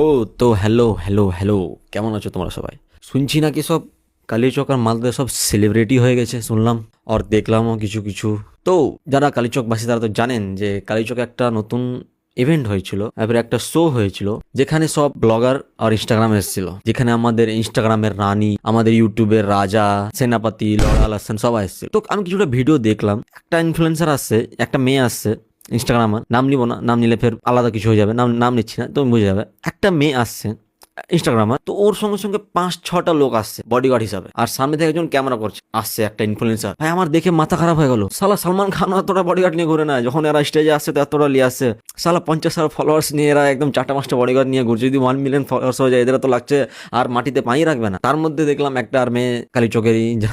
হো তো hello hello hello, কেমন আছো তোমরা সবাই? শুনছি নাকি সব কালীচক আর মালদা সব সেলিব্রিটি হয়ে গেছে শুনলাম, আর দেখলামও কিছু কিছু। তো যারা কালীচকবাসী তারা তো জানেন যে কালীচকে একটা নতুন ইভেন্ট হয়েছিল, এবারে একটা শো হয়েছিল যেখানে সব ব্লগার আর ইনস্টাগ্রাম এসেছিল, যেখানে আমাদের ইনস্টাগ্রামের রানী, আমাদের ইউটিউবের রাজা, সেনাপতি, লড়াল হাসান সবাই এসেছিল। তো আমি কিছুটা ভিডিও দেখলাম, একটা ইনফ্লুয়েন্সার আসছে, একটা মেয়ে আসছে ইনস্টাগ্রামার, নাম নিব না, নাম নিলে ফের আলাদা কিছু হয়ে যাবে, নাম নাম নিচ্ছি না, তুমি বুঝে যাবে। একটা মেয়ে আসছে ইনস্টাগ্রামার, তো ওর সঙ্গে সঙ্গে 5-6টা লোক আসছে বডিগার্ড হিসাবে, আর সামনে থেকে একজন ক্যামেরা করছে, আসছে একটা ইনফ্লুয়েন্সার। ভাই আমার দেখে মাথা খারাপ হয়ে গেল, সালা সালমান খান এতটা বডিগার্ড নিয়ে ঘুরে না, যখন এরা স্টেজে আসছে তো এতটা নিয়ে আসছে, সালা 50,000 ফলোয়ার্স নিয়ে এরা একদম 4টা 5টা বডিগার্ড নিয়ে ঘুরছে। যদি 1 মিলিয়ন ফলোয়ার্স হয়ে যায় এদের তো লাগছে আর মাটিতে পানি রাখবে না। তার মধ্যে দেখলাম একটা আর মেয়ে কালীচকেরই, যা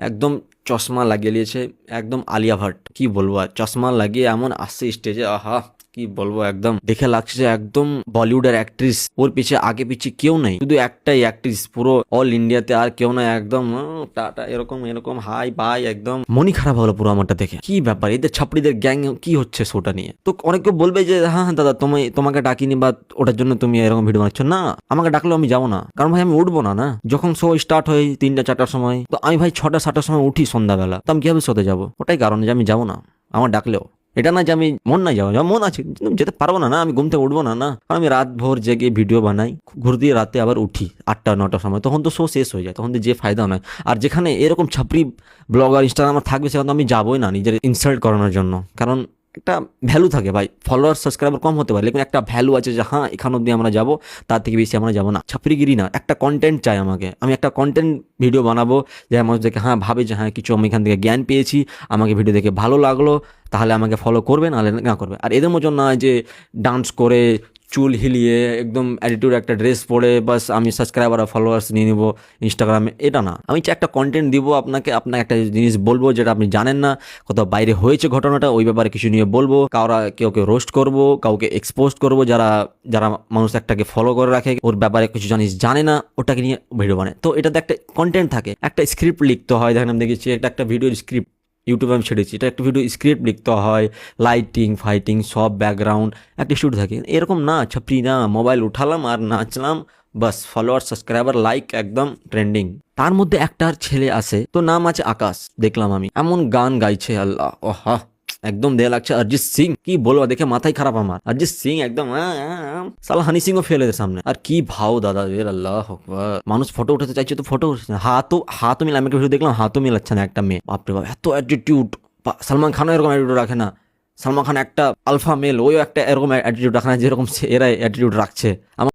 একদম চশমা লাগিয়ে নিয়েছে, একদম আলিয়া ভাট, কি বলবো, আর চশমা লাগিয়ে এমন আসছে স্টেজে, আহা কি বলবো, একদম দেখে লাগছে যে একদম বলিউডের অ্যাক্ট্রেস। ওর পিছে আগে পিছে কেউ নেই, শুধু একটাই অ্যাক্ট্রেস পুরো অল ইন্ডিয়াতে, আর কেউ নাই। একদম টাটা এরকম এরকম হাই বাই, একদম মনই খারাপ হলো পুরো আমারটা দেখে। কি ব্যাপার, এদের ছাপড়িদের গ্যাং কি হচ্ছে শোটা নিয়ে? তো অনেকে বলবে যে হ্যাঁ হ্যাঁ দাদা তোমাকে ডাকিনি বা ওটার জন্য তুমি এরকম ভিডিও বানাচ্ছ না। আমাকে ডাকলেও আমি যাবো না, কারণ ভাই আমি উঠবো না। না যখন শো স্টার্ট হয় 3টা 4টার সময়, তো আমি ভাই 6টা 7টার সময় উঠি সন্ধ্যাবেলা, তো আমি কিভাবে শোতে যাবো? ওটাই কারণ যে আমি যাবো না আমার ডাকলেও। এটা না যে আমি মন নাই যাবো, মন আছে কিন্তু যেতে পারবো না। না আমি ঘুম থেকে উঠবো না। না কারণ আমি রাত ভোর জেগে ভিডিও বানাই, ঘুর দিয়ে রাতে আবার উঠি 8টা 9টার সময়, তখন তো শো শেষ হয়ে যায়, তখন তো যে ফায়দা নয়। আর যেখানে এরকম ছাপড়ি ব্লগার ইনস্টাগ্রামার থাকবে সেখানে তো আমি যাবোই না নিজের ইনসাল্ট করানোর জন্য। কারণ একটা ভ্যালু থাকে ভাই, ফলোয়ার সাবস্ক্রাইবার কম হতে পারে, লেকিন একটা ভ্যালু আছে যে হ্যাঁ এখান অব্দি আমরা যাবো, তার থেকে বেশি আমরা যাবো না। ছাপড়িগিরি না, একটা কন্টেন্ট চাই আমাকে, আমি একটা কন্টেন্ট ভিডিও বানাবো যে মানুষ দেখে হ্যাঁ ভাবে যে হ্যাঁ কিছু আমি এখান থেকে জ্ঞান পেয়েছি, আমাকে ভিডিও দেখে ভালো লাগলো, তাহলে আমাকে ফলো করবে, নাহলে না করবে। আর এদের মতো না যে ডান্স করে চুল হিলিয়ে একদম অ্যাটিটিউড একটা ড্রেস পরে বাস আমি সাবস্ক্রাইবার আর ফলোয়ার্স নিয়ে নেবো ইনস্টাগ্রামে, এটা না। আমি চাই একটা কন্টেন্ট দিব আপনাকে একটা জিনিস বলবো যেটা আপনি জানেন না, কোথাও বাইরে হয়েছে ঘটনাটা, ওই ব্যাপারে কিছু নিয়ে বলবো, কেউ রোস্ট করবো, কাউকে এক্সপোজ করবো, যারা যারা মানুষ একটাকে ফলো করে রাখে, ওর ব্যাপারে কিছু জিনিস জানে না, ওটাকে নিয়ে ভিডিও বানায়। তো এটাতে একটা কন্টেন্ট থাকে, একটা স্ক্রিপ্ট লিখতে হয়। দেখেন আমি দেখেছি একটা ভিডিওর স্ক্রিপ্ট ইউটিউবে আমি ছেড়েছি, এটা একটা ভিডিও স্ক্রিপ্ট লিখতে হয়, লাইটিং ফাইটিং সব ব্যাকগ্রাউন্ড একটা স্টুডিও থাকে। এরকম না ছাপড়ি না, মোবাইল উঠালাম আর নাচলাম, বাস ফলোয়ার সাবস্ক্রাইবার লাইক একদম ট্রেন্ডিং। তার মধ্যে একটার ছেলে আছে, তো নাম আছে আকাশ, দেখলাম আমি এমন গান গাইছে, আল্লাহ ওহা, একদম দেয়া লাগছে অরিজিৎ সিং, কি বলবো, দেখে মাথায় খারাপ আমার। অরিজিৎ সিং একদম সালা হানি সিংও ফেলে সামনে, আর কি ভাও দাদা এর, আল্লাহ আকবার। মানুষ ফটো উঠাতে চাইছে তো ফটো উঠছে না, হাতও মিলা, আমি একটা ভিডিও দেখলাম হাতও মিলাচ্ছে না একটা মেয়ে, বাপরে বাপ এত অ্যাটিটিউড। সালমান খানও এরকম অ্যাটিটিউড রাখে না, সালমান খান একটা আলফা মেল, ওই একটা এরকম অ্যাটিটিউড রাখে না যেরকম এরা অ্যাটিটিউড রাখছে।